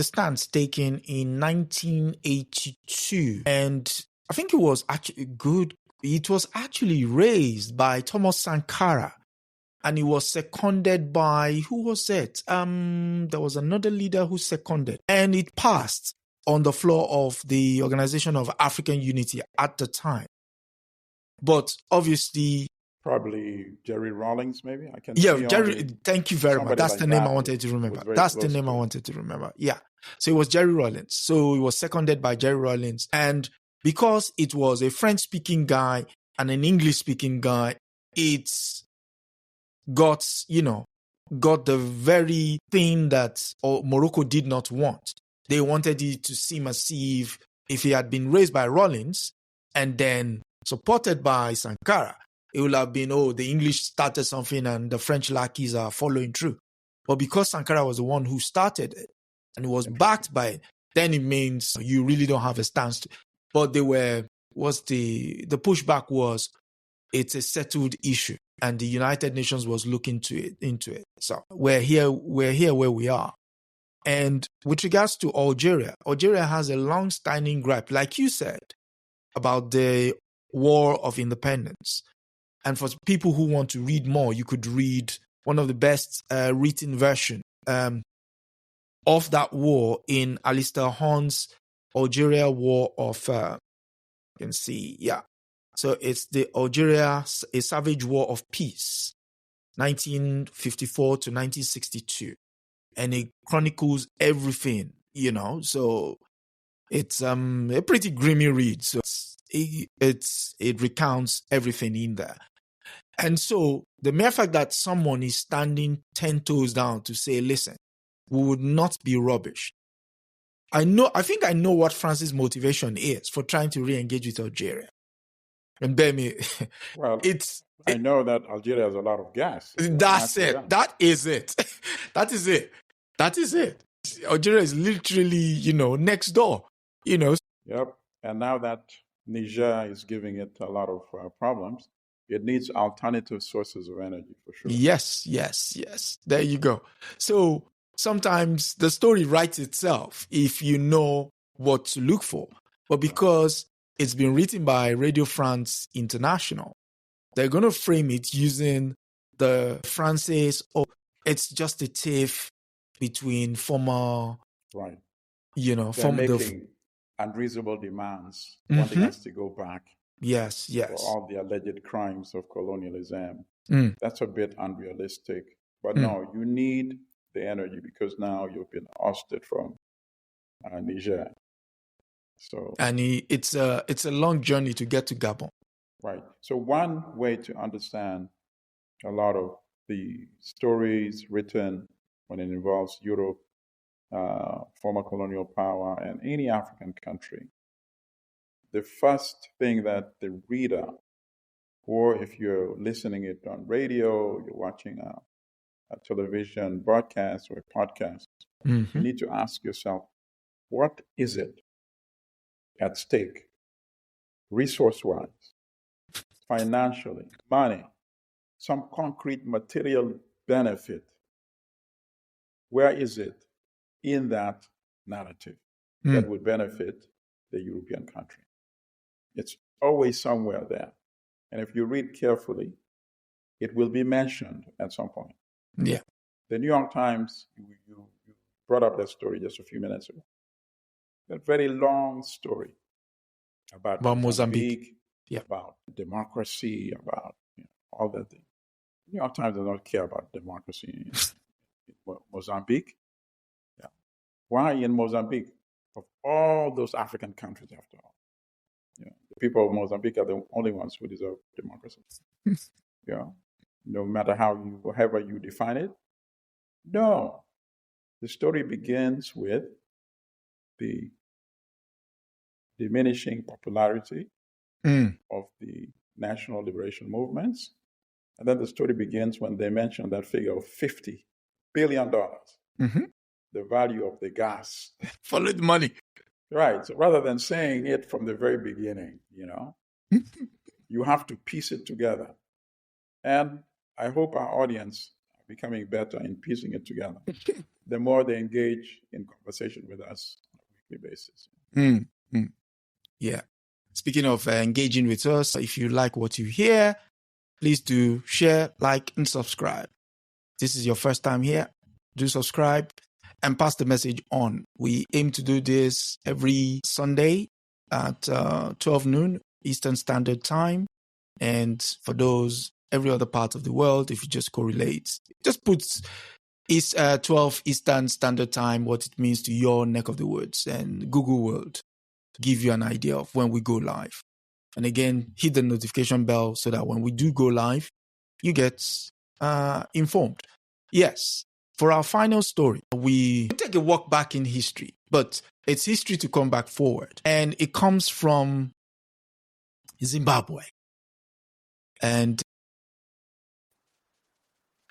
stance taken in 1982, and I think it was actually good. It was actually raised by Thomas Sankara, and it was seconded by, who was it? There was another leader who seconded, and it passed on the floor of the Organization of African Unity at the time. But obviously, probably Jerry Rawlings, maybe. I can. Yeah, Jerry. Thank you very much. That's the name I wanted to remember. That's the name I wanted to remember. Yeah. So it was Jerry Rawlings. So it was seconded by Jerry Rawlings, and because it was a French-speaking guy and an English-speaking guy, it's got the very thing that Morocco did not want. They wanted it to seem as if it had been raised by Rawlings and then supported by Sankara, it would have been, the English started something and the French lackeys are following through. But because Sankara was the one who started it and it was backed by it, then it means you really don't have a stance. But the pushback was, it's a settled issue, and the United Nations was looking into it. So we're here where we are. And with regards to Algeria has a long-standing gripe, like you said, about the War of Independence. And for people who want to read more, you could read one of the best written version of that war in Alistair Horn's Algeria War of, you can see, yeah. So it's the Algeria, a Savage War of Peace, 1954 to 1962. And it chronicles everything, So it's a pretty grimy read. So it recounts everything in there. And so the mere fact that someone is standing 10 toes down to say, listen, we would not be rubbish. I think I know what France's motivation is for trying to re-engage with Algeria. And bear me, Well, I know that Algeria has a lot of gas. That's it. Gas. That is it. That is it. That is it. Algeria is literally, next door, Yep. And now that Niger is giving it a lot of problems, it needs alternative sources of energy for sure. Yes. There you go. So sometimes the story writes itself if you know what to look for. But because it's been written by Radio France International, they're going to frame it using the France's, it's just a tiff between former, right? They're making unreasonable demands, wanting us to go back. Yes. For all the alleged crimes of colonialism. That's a bit unrealistic. But no, you need the energy because now you've been ousted from Niger. So, and it's a long journey to get to Gabon. Right. So one way to understand a lot of the stories written when it involves Europe, former colonial power, and any African country, the first thing that the reader, or if you're listening it on radio, you're watching a television broadcast or a podcast, you need to ask yourself, what is it at stake, resource-wise, financially, money, some concrete material benefit? Where is it in that narrative that would benefit the European country? It's always somewhere there. And if you read carefully, it will be mentioned at some point. Yeah. The New York Times, you brought up that story just a few minutes ago. That very long story about Mozambique, about democracy, about all that thing. The New York Times does not care about democracy in Mozambique. Yeah. Why in Mozambique? Of all those African countries, after all. The people of Mozambique are the only ones who deserve democracy. No matter however you define it. No. The story begins with the diminishing popularity of the national liberation movements. And then the story begins when they mention that figure of $50 billion, the value of the gas. Follow the money. Right. So rather than saying it from the very beginning, you have to piece it together. And I hope our audience are becoming better in piecing it together. The more they engage in conversation with us on a weekly basis. Yeah. Speaking of engaging with us, if you like what you hear, please do share, like, and subscribe. This is your first time here, do subscribe and pass the message on. We aim to do this every Sunday at 12 noon Eastern Standard Time. And for those, every other part of the world, if you just correlate, just put 12 Eastern Standard Time, what it means to your neck of the woods, and Google World to give you an idea of when we go live. And again, hit the notification bell so that when we do go live, you get informed. Yes, for our final story, we take a walk back in history, but it's history to come back forward. And it comes from Zimbabwe. And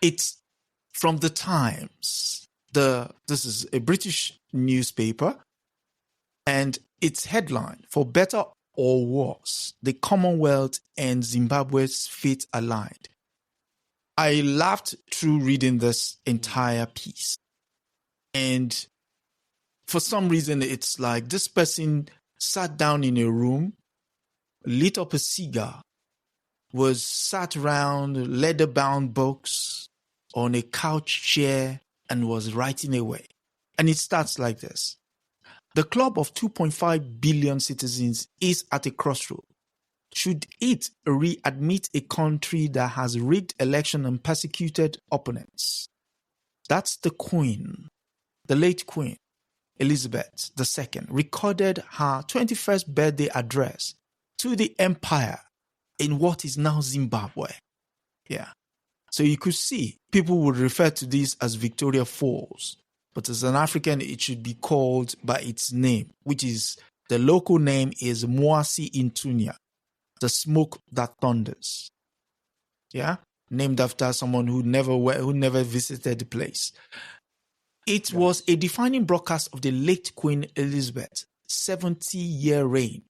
it's from the Times. This is a British newspaper, and its headline, "For better or worse, the Commonwealth and Zimbabwe's fate aligned." I laughed through reading this entire piece. And for some reason, it's like this person sat down in a room, lit up a cigar, was sat around leather-bound books on a couch chair and was writing away. And it starts like this. The club of 2.5 billion citizens is at a crossroad. Should it readmit a country that has rigged election and persecuted opponents? That's the Queen, the late Queen. Elizabeth II recorded her 21st birthday address to the empire in what is now Zimbabwe. Yeah. So you could see people would refer to this as Victoria Falls, but as an African, it should be called by its name, which is the local name is Moasi Intunya, the smoke that thunders. Yeah, named after someone who never visited the place. It was a defining broadcast of the late Queen Elizabeth's 70-year reign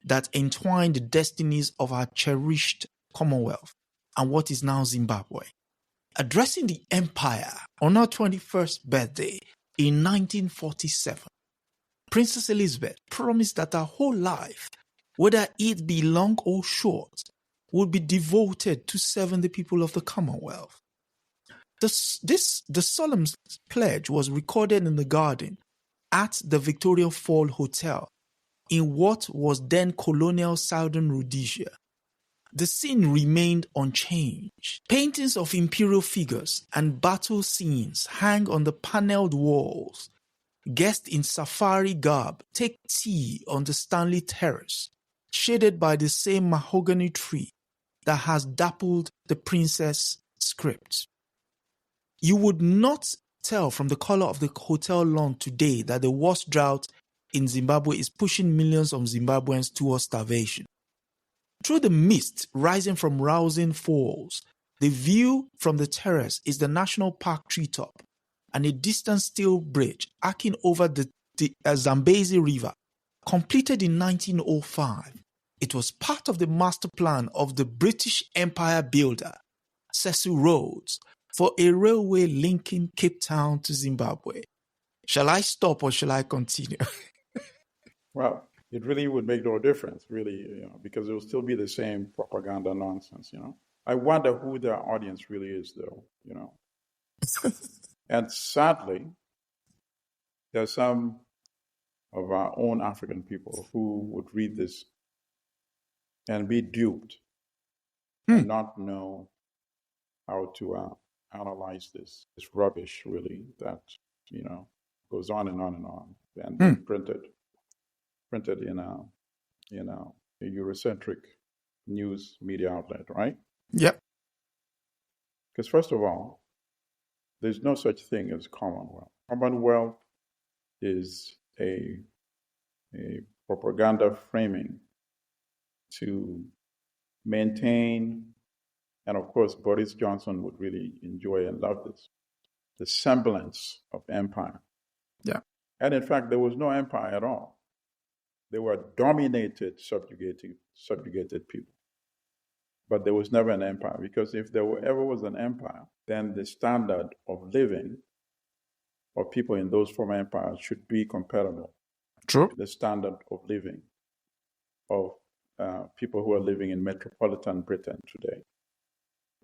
that entwined the destinies of our cherished Commonwealth and what is now Zimbabwe. Addressing the empire on her 21st birthday in 1947, Princess Elizabeth promised that her whole life, whether it be long or short, would be devoted to serving the people of the Commonwealth. The solemn pledge was recorded in the garden at the Victoria Fall Hotel in what was then Colonial Southern Rhodesia. The scene remained unchanged. Paintings of imperial figures and battle scenes hang on the panelled walls. Guests in safari garb take tea on the Stanley Terrace, shaded by the same mahogany tree that has dappled the princess' script. You would not tell from the color of the hotel lawn today that the worst drought in Zimbabwe is pushing millions of Zimbabweans towards starvation. Through the mist rising from rousing falls, the view from the terrace is the National Park treetop and a distant steel bridge arcing over the Zambezi River. Completed in 1905, it was part of the master plan of the British Empire builder, Cecil Rhodes, for a railway linking Cape Town to Zimbabwe. Shall I stop or shall I continue? Well, it really would make no difference, really, because it will still be the same propaganda nonsense, I wonder who their audience really is, though, And sadly, there are some of our own African people who would read this and be duped and not know how to analyze this rubbish, really, that, goes on and on and on, and printed in a Eurocentric news media outlet, right? Yep. Because first of all, there's no such thing as Commonwealth. Commonwealth is a propaganda framing to maintain, and of course Boris Johnson would really enjoy and love this, the semblance of empire. Yeah. And in fact, there was no empire at all. They were dominated, subjugated people. But there was never an empire, because if there ever was an empire, then the standard of living of people in those former empires should be comparable True. to the standard of living of people who are living in metropolitan Britain today.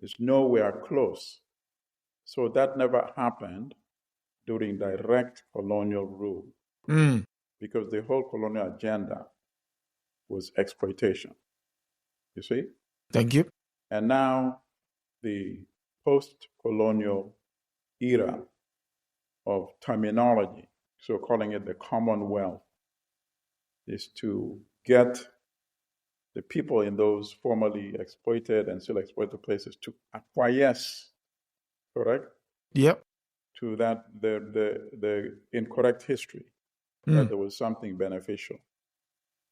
It's nowhere close. So that never happened during direct colonial rule, because the whole colonial agenda was exploitation. You see? Thank you. And now the post-colonial era of terminology, so calling it the Commonwealth, is to get the people in those formerly exploited and still exploited places to acquiesce, correct? Yep. To that the incorrect history that there was something beneficial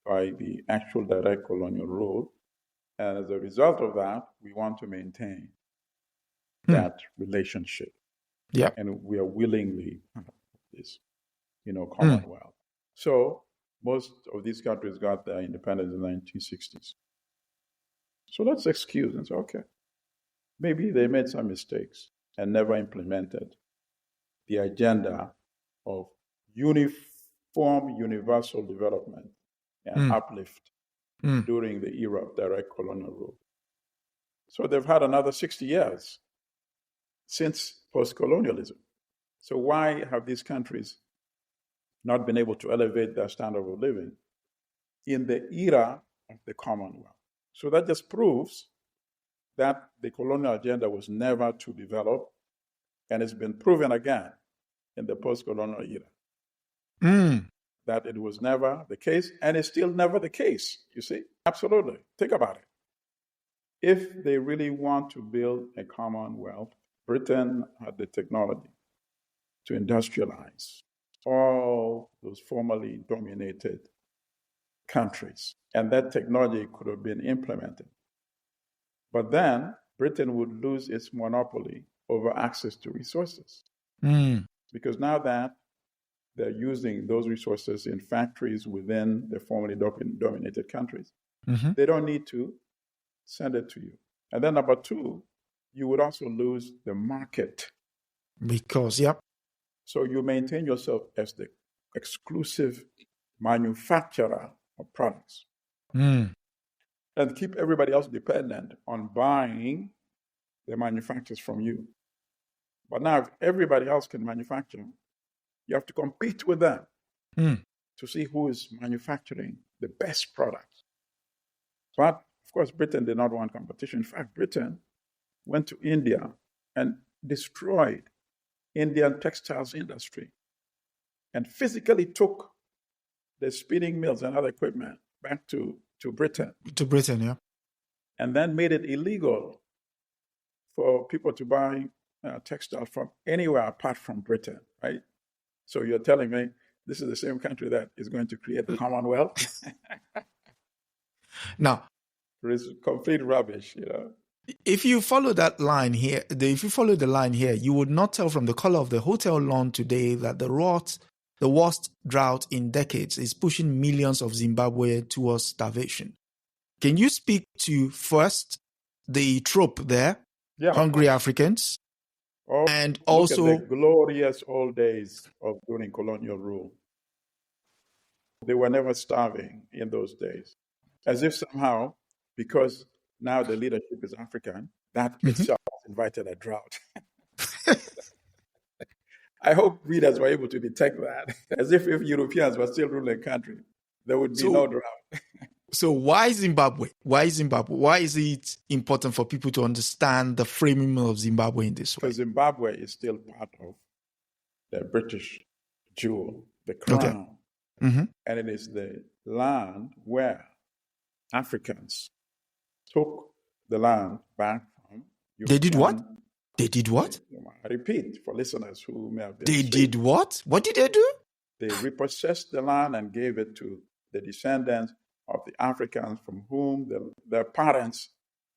by the actual direct colonial rule. And as a result of that, we want to maintain that relationship. Yeah. And we are willingly part of this, Commonwealth. So most of these countries got their independence in the 1960s. So let's excuse and say, okay, maybe they made some mistakes and never implemented the agenda of uniform universal development and uplift during the era of direct colonial rule. So they've had another 60 years since post-colonialism. So why have these countries not been able to elevate their standard of living in the era of the Commonwealth? So that just proves that the colonial agenda was never to develop, and it's been proven again in the post-colonial era. that it was never the case, and it's still never the case, you see? Absolutely. Think about it. If they really want to build a Commonwealth, Britain had the technology to industrialize all those formerly dominated countries, and that technology could have been implemented. But then Britain would lose its monopoly over access to resources. Because now that they're using those resources in factories within the formerly dominated countries, they don't need to send it to you. And then number two, you would also lose the market. Because, yep. So you maintain yourself as the exclusive manufacturer of products. And keep everybody else dependent on buying the manufacturers from you. But now if everybody else can manufacture, you have to compete with them to see who is manufacturing the best products. But of course, Britain did not want competition. In fact, Britain went to India and destroyed Indian textiles industry and physically took the spinning mills and other equipment back to Britain. To Britain, yeah. And then made it illegal for people to buy textiles from anywhere apart from Britain, right? So you're telling me this is the same country that is going to create the Commonwealth? Now, it's complete rubbish, you know. If you follow that line here, you would not tell from the color of the hotel lawn today that the worst drought in decades is pushing millions of Zimbabwe towards starvation. Can you speak to first the trope there, hungry Africans, and also at the glorious old days of during colonial rule? They were never starving in those days, as if somehow, because now the leadership is African, that itself invited a drought. I hope readers were able to detect that. As if Europeans were still ruling the country, there would be no drought. So why Zimbabwe? Why Zimbabwe? Why is it important for people to understand the framing of Zimbabwe in this way? Because Zimbabwe is still part of the British jewel, the crown. And it is the land where Africans took the land back from Europe. They did what? They did what? I repeat for listeners who may have been They did what? What did they do? They repossessed the land and gave it to the descendants of the Africans from whom their parents,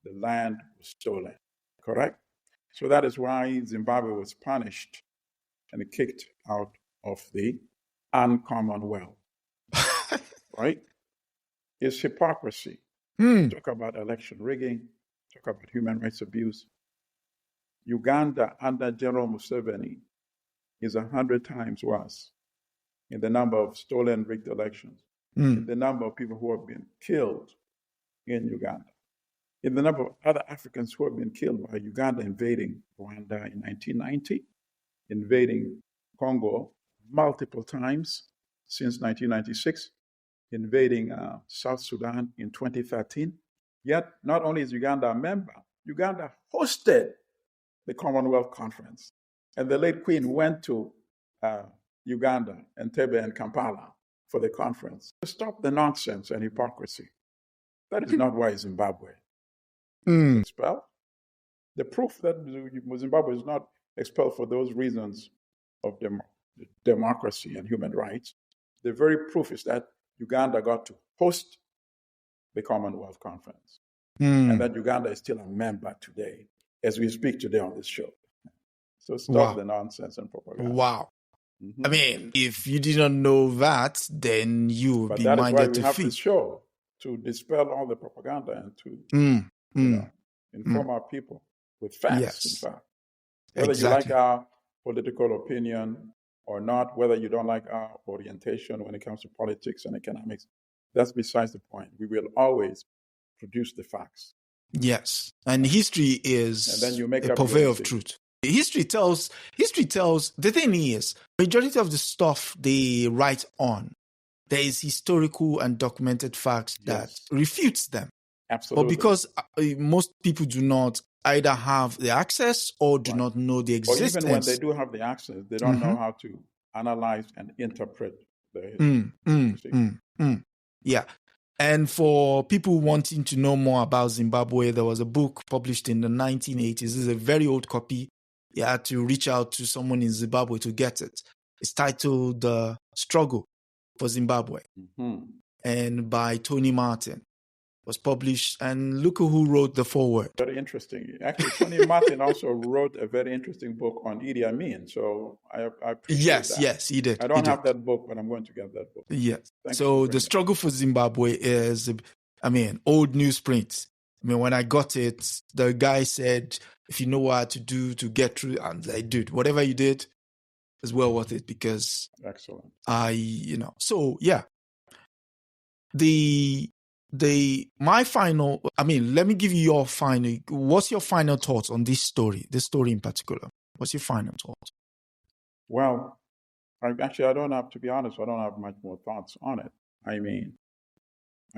the land was stolen. Correct? So that is why Zimbabwe was punished and kicked out of the Commonwealth. Right? It's hypocrisy. Talk about election rigging, talk about human rights abuse. Uganda under General Museveni is 100 times worse in the number of stolen rigged elections, in the number of people who have been killed in Uganda, in the number of other Africans who have been killed by Uganda invading Rwanda in 1990, invading Congo multiple times since 1996, invading South Sudan in 2013. Yet, not only is Uganda a member, Uganda hosted the Commonwealth Conference. And the late Queen went to Uganda, Entebbe, and Kampala for the conference. To stop the nonsense and hypocrisy. That is not why Zimbabwe was expelled. The proof that Zimbabwe is not expelled for those reasons of democracy and human rights, the very proof is that Uganda got to host the Commonwealth Conference. And that Uganda is still a member today, as we speak today on this show. So stop the nonsense and propaganda. Wow. I mean, if you didn't know that, then you would be minded to have feed. this show to dispel all the propaganda and to inform our people with facts, in fact. Whether you like our political opinion or not, whether you don't like our orientation when it comes to politics and economics, that's besides the point. We will always produce the facts. Yes. And history is and then you make a purveyor of truth. History tells, the thing is, majority of the stuff they write on, there is historical and documented facts that refutes them. Absolutely. But because most people do not either have the access or do not know the existence. Or even when they do have the access, they don't know how to analyze and interpret the history. Yeah. And for people wanting to know more about Zimbabwe, there was a book published in the 1980s. This is a very old copy. You had to reach out to someone in Zimbabwe to get it. It's titled The Struggle for Zimbabwe, and by Tony Martin. Was published, and look who wrote the foreword. Very interesting. Actually, Tony Martin also wrote a very interesting book on Idi Amin. So I appreciate that. Yes, he did. I don't have that book, but I'm going to get that book. Yes. So the struggle for Zimbabwe is, old newsprint. When I got it, the guy said, if you know what to do to get through, and I did. Whatever you did is well worth it because... Excellent. So yeah. Let me give you your what's your final thoughts on this story in particular? What's your final thoughts? Well, I don't have, to be honest, I don't have much more thoughts on it. I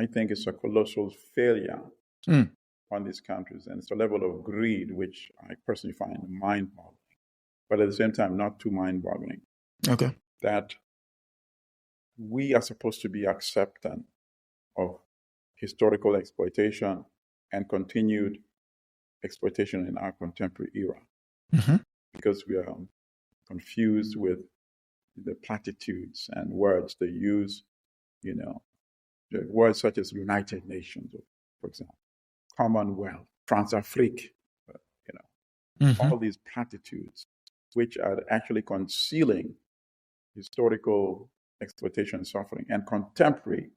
think it's a colossal failure on these countries, and it's a level of greed which I personally find mind-boggling, but at the same time, not too mind-boggling. Okay. That we are supposed to be acceptant of historical exploitation and continued exploitation in our contemporary era, because we are confused with the platitudes and words they use, words such as United Nations, for example, Commonwealth, France-Afrique, all these platitudes, which are actually concealing historical exploitation and suffering and contemporary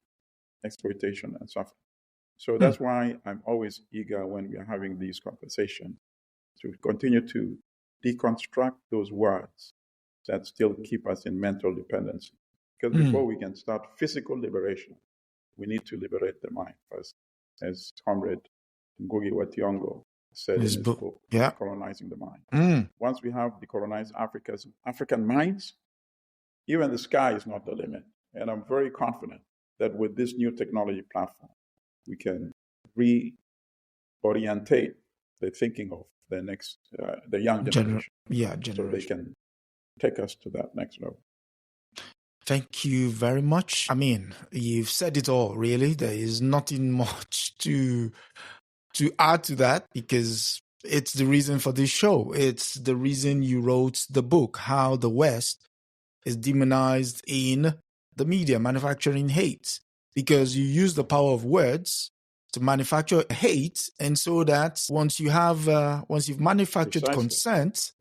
exploitation and suffering. So that's why I'm always eager when we are having these conversations to continue to deconstruct those words that still keep us in mental dependency. Because before we can start physical liberation, we need to liberate the mind first, as Comrade Ngugi wa Thiong'o said in his book, Colonizing the Mind. Once we have decolonized African minds, even the sky is not the limit. And I'm very confident that with this new technology platform, we can reorientate the thinking of the next, the young generation. So they can take us to that next level. Thank you very much. You've said it all, really. There is nothing much to add to that because it's the reason for this show. It's the reason you wrote the book, How the West is Demonized in the Media, Manufacturing Hate. Because you use the power of words to manufacture hate, and so that once you've manufactured consent,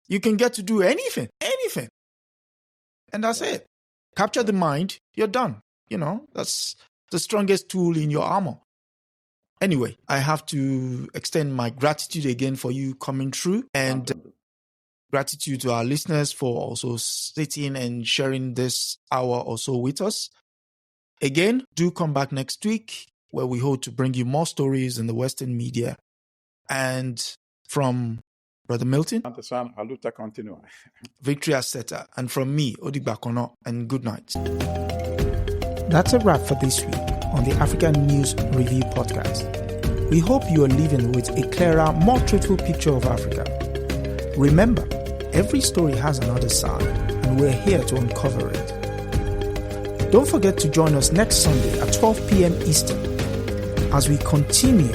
you can get to do anything, and that's it. Capture the mind, you're done. That's the strongest tool in your armor. Anyway, I have to extend my gratitude again for you coming through, and gratitude to our listeners for also sitting and sharing this hour or so with us. Again, do come back next week where we hope to bring you more stories in the Western media. And from Brother Milton, Victory Aseta, and from me, Odigbakono, and good night. That's a wrap for this week on the African News Review podcast. We hope you are leaving with a clearer, more truthful picture of Africa. Remember, every story has another side, and we're here to uncover it. Don't forget to join us next Sunday at 12 p.m. Eastern as we continue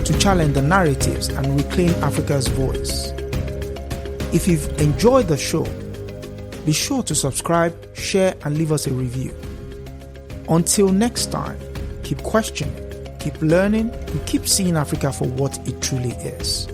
to challenge the narratives and reclaim Africa's voice. If you've enjoyed the show, be sure to subscribe, share, and leave us a review. Until next time, keep questioning, keep learning, and keep seeing Africa for what it truly is.